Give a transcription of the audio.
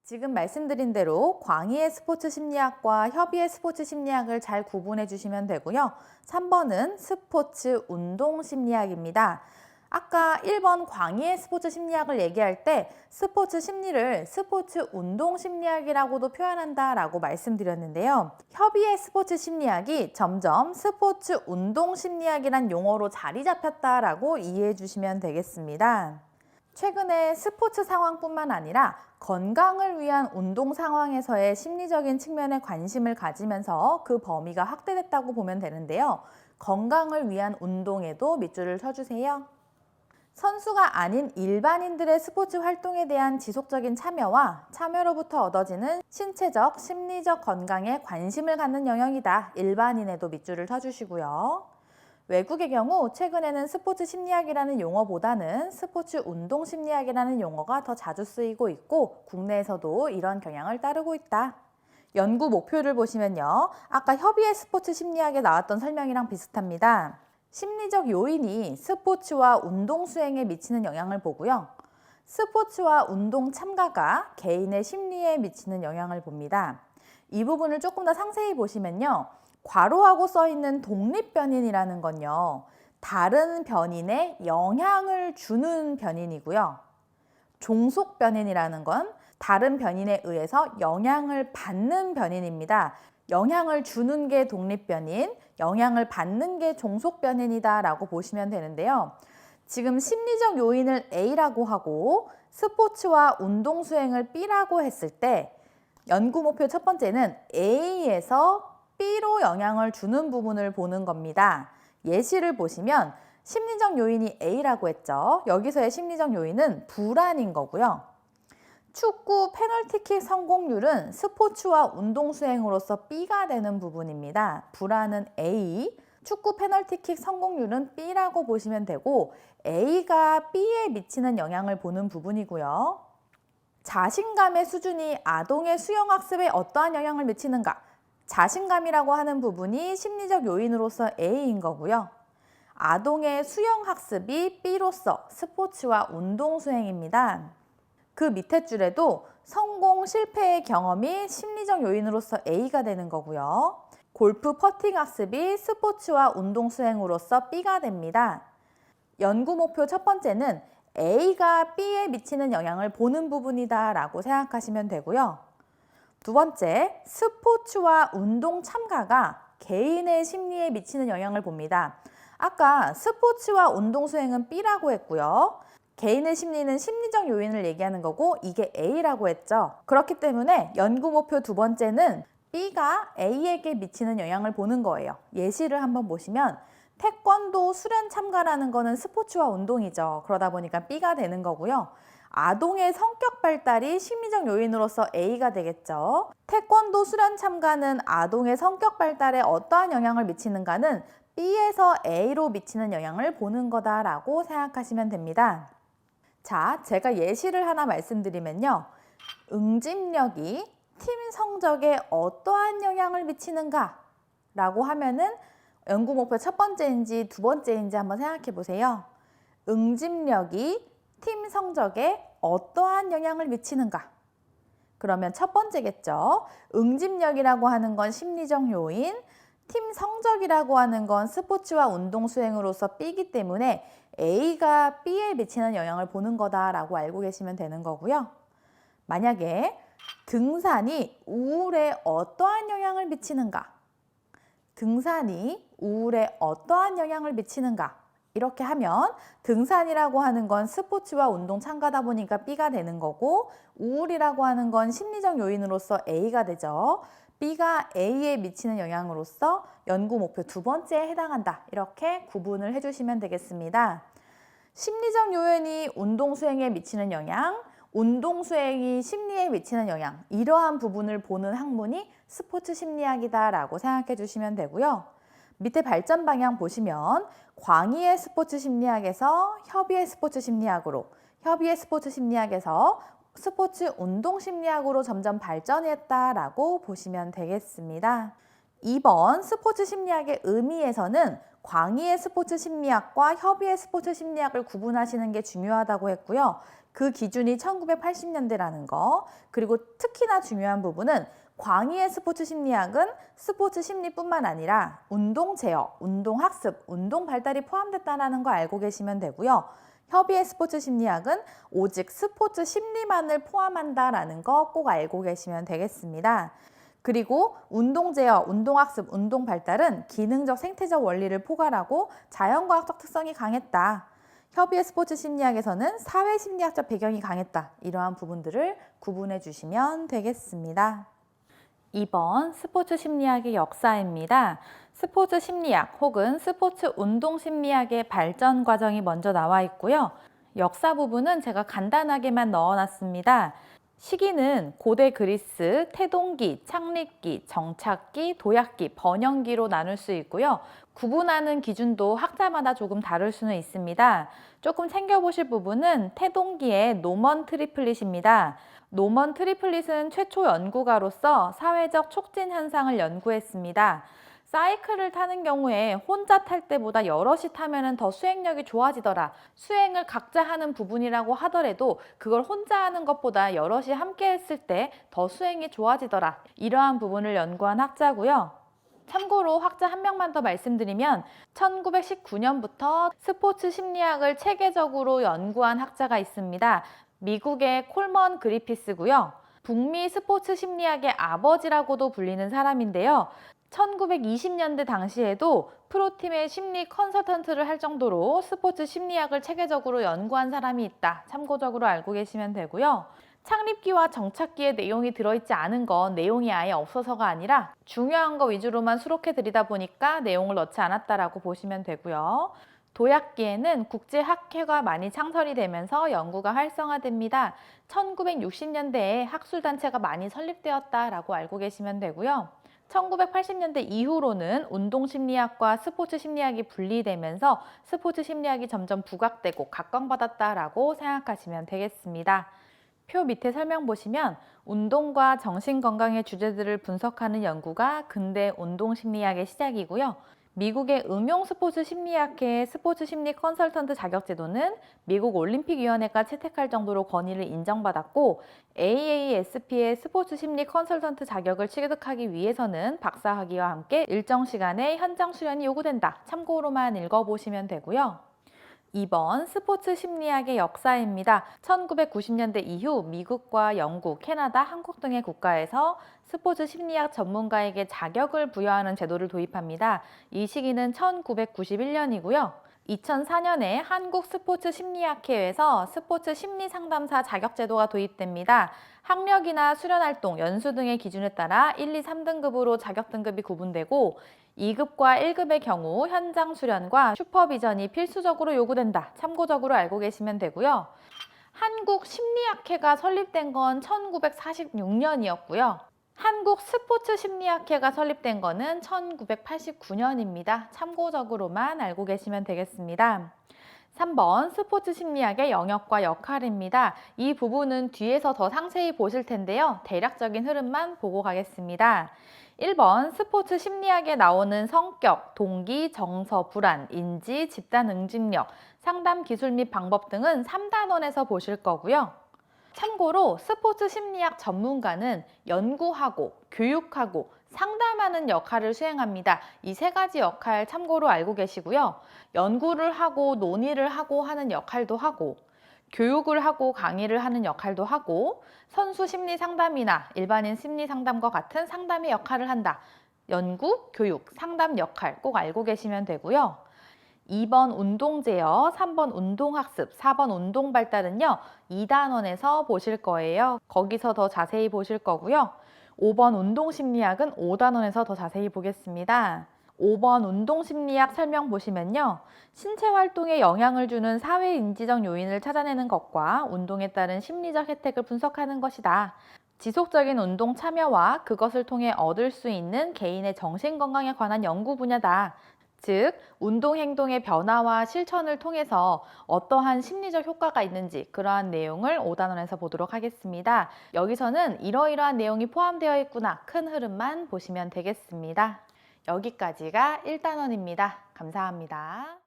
지금 말씀드린 대로 광희의 스포츠 심리학과 협의의 스포츠 심리학을 잘 구분해 주시면 되고요. 3번은 스포츠 운동 심리학입니다. 아까 1번 광희의 스포츠 심리학을 얘기할 때 스포츠 심리를 스포츠 운동 심리학이라고도 표현한다라고 말씀드렸는데요. 협의의 스포츠 심리학이 점점 스포츠 운동 심리학이란 용어로 자리 잡혔다라고 이해해 주시면 되겠습니다. 최근에 스포츠 상황뿐만 아니라 건강을 위한 운동 상황에서의 심리적인 측면에 관심을 가지면서 그 범위가 확대됐다고 보면 되는데요. 건강을 위한 운동에도 밑줄을 쳐주세요. 선수가 아닌 일반인들의 스포츠 활동에 대한 지속적인 참여와 참여로부터 얻어지는 신체적, 심리적 건강에 관심을 갖는 영역이다. 일반인에도 밑줄을 쳐주시고요. 외국의 경우 최근에는 스포츠 심리학이라는 용어보다는 스포츠 운동 심리학이라는 용어가 더 자주 쓰이고 있고 국내에서도 이런 경향을 따르고 있다. 연구 목표를 보시면요. 아까 협의의 스포츠 심리학에 나왔던 설명이랑 비슷합니다. 심리적 요인이 스포츠와 운동 수행에 미치는 영향을 보고요. 스포츠와 운동 참가가 개인의 심리에 미치는 영향을 봅니다. 이 부분을 조금 더 상세히 보시면요. 괄호하고 써 있는 독립변인이라는 건요. 다른 변인에 영향을 주는 변인이고요. 종속변인이라는 건 다른 변인에 의해서 영향을 받는 변인입니다. 영향을 주는 게 독립변인, 영향을 받는 게 종속변인이다 라고 보시면 되는데요. 지금 심리적 요인을 A라고 하고 스포츠와 운동 수행을 B라고 했을 때 연구 목표 첫 번째는 A에서 B로 영향을 주는 부분을 보는 겁니다. 예시를 보시면 심리적 요인이 A라고 했죠. 여기서의 심리적 요인은 불안인 거고요. 축구 페널티킥 성공률은 스포츠와 운동 수행으로서 B가 되는 부분입니다. 불안은 A, 축구 페널티킥 성공률은 B라고 보시면 되고 A가 B에 미치는 영향을 보는 부분이고요. 자신감의 수준이 아동의 수영학습에 어떠한 영향을 미치는가? 자신감이라고 하는 부분이 심리적 요인으로서 A인 거고요. 아동의 수영학습이 B로서 스포츠와 운동 수행입니다. 그 밑에 줄에도 성공, 실패의 경험이 심리적 요인으로서 A가 되는 거고요. 골프 퍼팅 학습이 스포츠와 운동 수행으로서 B가 됩니다. 연구 목표 첫 번째는 A가 B에 미치는 영향을 보는 부분이다 라고 생각하시면 되고요. 두 번째, 스포츠와 운동 참가가 개인의 심리에 미치는 영향을 봅니다. 아까 스포츠와 운동 수행은 B라고 했고요. 개인의 심리는 심리적 요인을 얘기하는 거고 이게 A라고 했죠. 그렇기 때문에 연구 목표 두 번째는 B가 A에게 미치는 영향을 보는 거예요. 예시를 한번 보시면 태권도 수련 참가라는 거는 스포츠와 운동이죠. 그러다 보니까 B가 되는 거고요. 아동의 성격 발달이 심리적 요인으로서 A가 되겠죠. 태권도 수련 참가는 아동의 성격 발달에 어떠한 영향을 미치는가는 B에서 A로 미치는 영향을 보는 거다라고 생각하시면 됩니다. 자, 제가 예시를 하나 말씀드리면요. 응집력이 팀 성적에 어떠한 영향을 미치는가? 라고 하면은 연구 목표 첫 번째인지 두 번째인지 한번 생각해 보세요. 응집력이 팀 성적에 어떠한 영향을 미치는가? 그러면 첫 번째겠죠. 응집력이라고 하는 건 심리적 요인, 팀 성적이라고 하는 건 스포츠와 운동 수행으로서 B이기 때문에 A가 B에 미치는 영향을 보는 거다라고 알고 계시면 되는 거고요. 만약에 등산이 우울에 어떠한 영향을 미치는가? 등산이 우울에 어떠한 영향을 미치는가? 이렇게 하면 등산이라고 하는 건 스포츠와 운동 참가다 보니까 B가 되는 거고 우울이라고 하는 건 심리적 요인으로서 A가 되죠. B가 A에 미치는 영향으로서 연구 목표 두 번째에 해당한다. 이렇게 구분을 해주시면 되겠습니다. 심리적 요인이 운동 수행에 미치는 영향, 운동 수행이 심리에 미치는 영향, 이러한 부분을 보는 학문이 스포츠 심리학이다라고 생각해 주시면 되고요. 밑에 발전 방향 보시면 광희의 스포츠 심리학에서 협의의 스포츠 심리학으로, 협의의 스포츠 심리학에서 스포츠 운동 심리학으로 점점 발전했다라고 보시면 되겠습니다. 2번 스포츠 심리학의 의미에서는 광희의 스포츠 심리학과 협의의 스포츠 심리학을 구분하시는 게 중요하다고 했고요. 그 기준이 1980년대라는 거, 그리고 특히나 중요한 부분은 광의의 스포츠 심리학은 스포츠 심리뿐만 아니라 운동 제어, 운동 학습, 운동 발달이 포함됐다는 거 알고 계시면 되고요. 협의의 스포츠 심리학은 오직 스포츠 심리만을 포함한다라는 거 꼭 알고 계시면 되겠습니다. 그리고 운동 제어, 운동 학습, 운동 발달은 기능적 생태적 원리를 포괄하고 자연과학적 특성이 강했다. 협의의 스포츠 심리학에서는 사회 심리학적 배경이 강했다. 이러한 부분들을 구분해 주시면 되겠습니다. 2번 스포츠 심리학의 역사입니다. 스포츠 심리학 혹은 스포츠 운동 심리학의 발전 과정이 먼저 나와 있고요. 역사 부분은 제가 간단하게만 넣어놨습니다. 시기는 고대 그리스, 태동기, 창립기, 정착기, 도약기, 번영기로 나눌 수 있고요. 구분하는 기준도 학자마다 조금 다를 수는 있습니다. 조금 챙겨보실 부분은 태동기의 노먼 트리플릿입니다. 노먼 트리플릿은 최초 연구가로서 사회적 촉진 현상을 연구했습니다. 사이클을 타는 경우에 혼자 탈 때보다 여럿이 타면 더 수행력이 좋아지더라. 수행을 각자 하는 부분이라고 하더라도 그걸 혼자 하는 것보다 여럿이 함께 했을 때 더 수행이 좋아지더라. 이러한 부분을 연구한 학자고요. 참고로 학자 한 명만 더 말씀드리면 1919년부터 스포츠 심리학을 체계적으로 연구한 학자가 있습니다. 미국의 콜먼 그리피스고요. 북미 스포츠 심리학의 아버지라고도 불리는 사람인데요. 1920년대 당시에도 프로팀의 심리 컨설턴트를 할 정도로 스포츠 심리학을 체계적으로 연구한 사람이 있다. 참고적으로 알고 계시면 되고요. 창립기와 정착기의 내용이 들어있지 않은 건 내용이 아예 없어서가 아니라 중요한 거 위주로만 수록해 드리다 보니까 내용을 넣지 않았다라고 보시면 되고요. 도약기에는 국제학회가 많이 창설이 되면서 연구가 활성화됩니다. 1960년대에 학술단체가 많이 설립되었다라고 알고 계시면 되고요. 1980년대 이후로는 운동심리학과 스포츠 심리학이 분리되면서 스포츠 심리학이 점점 부각되고 각광받았다라고 생각하시면 되겠습니다. 표 밑에 설명 보시면 운동과 정신건강의 주제들을 분석하는 연구가 근대 운동심리학의 시작이고요. 미국의 응용 스포츠 심리학회 스포츠 심리 컨설턴트 자격제도는 미국 올림픽위원회가 채택할 정도로 권위를 인정받았고 AASP의 스포츠 심리 컨설턴트 자격을 취득하기 위해서는 박사학위와 함께 일정 시간의 현장 수련이 요구된다. 참고로만 읽어보시면 되고요. 2번 스포츠 심리학의 역사입니다. 1990년대 이후 미국과 영국, 캐나다, 한국 등의 국가에서 스포츠 심리학 전문가에게 자격을 부여하는 제도를 도입합니다. 이 시기는 1991년이고요. 2004년에 한국 스포츠 심리학회에서 스포츠 심리 상담사 자격 제도가 도입됩니다. 학력이나 수련활동, 연수 등의 기준에 따라 1, 2, 3등급으로 자격 등급이 구분되고 2급과 1급의 경우 현장 수련과 슈퍼비전이 필수적으로 요구된다. 참고적으로 알고 계시면 되고요. 한국 심리학회가 설립된 건 1946년이었고요. 한국 스포츠 심리학회가 설립된 거는 1989년입니다. 참고적으로만 알고 계시면 되겠습니다. 3번 스포츠 심리학의 영역과 역할입니다. 이 부분은 뒤에서 더 상세히 보실 텐데요. 대략적인 흐름만 보고 가겠습니다. 1번 스포츠 심리학에 나오는 성격, 동기, 정서, 불안, 인지, 집단 응집력, 상담 기술 및 방법 등은 3단원에서 보실 거고요. 참고로 스포츠 심리학 전문가는 연구하고 교육하고 상담하는 역할을 수행합니다. 이 세 가지 역할 참고로 알고 계시고요. 연구를 하고 논의를 하고 하는 역할도 하고 교육을 하고 강의를 하는 역할도 하고 선수 심리 상담이나 일반인 심리 상담과 같은 상담의 역할을 한다. 연구, 교육, 상담 역할 꼭 알고 계시면 되고요. 2번 운동 제어, 3번 운동 학습, 4번 운동 발달은요. 2단원에서 보실 거예요. 거기서 더 자세히 보실 거고요. 5번 운동 심리학은 5단원에서 더 자세히 보겠습니다. 5번 운동심리학 설명 보시면요. 신체 활동에 영향을 주는 사회인지적 요인을 찾아내는 것과 운동에 따른 심리적 혜택을 분석하는 것이다. 지속적인 운동 참여와 그것을 통해 얻을 수 있는 개인의 정신건강에 관한 연구 분야다. 즉, 운동 행동의 변화와 실천을 통해서 어떠한 심리적 효과가 있는지 그러한 내용을 5단원에서 보도록 하겠습니다. 여기서는 이러이러한 내용이 포함되어 있구나 큰 흐름만 보시면 되겠습니다. 여기까지가 1단원입니다. 감사합니다.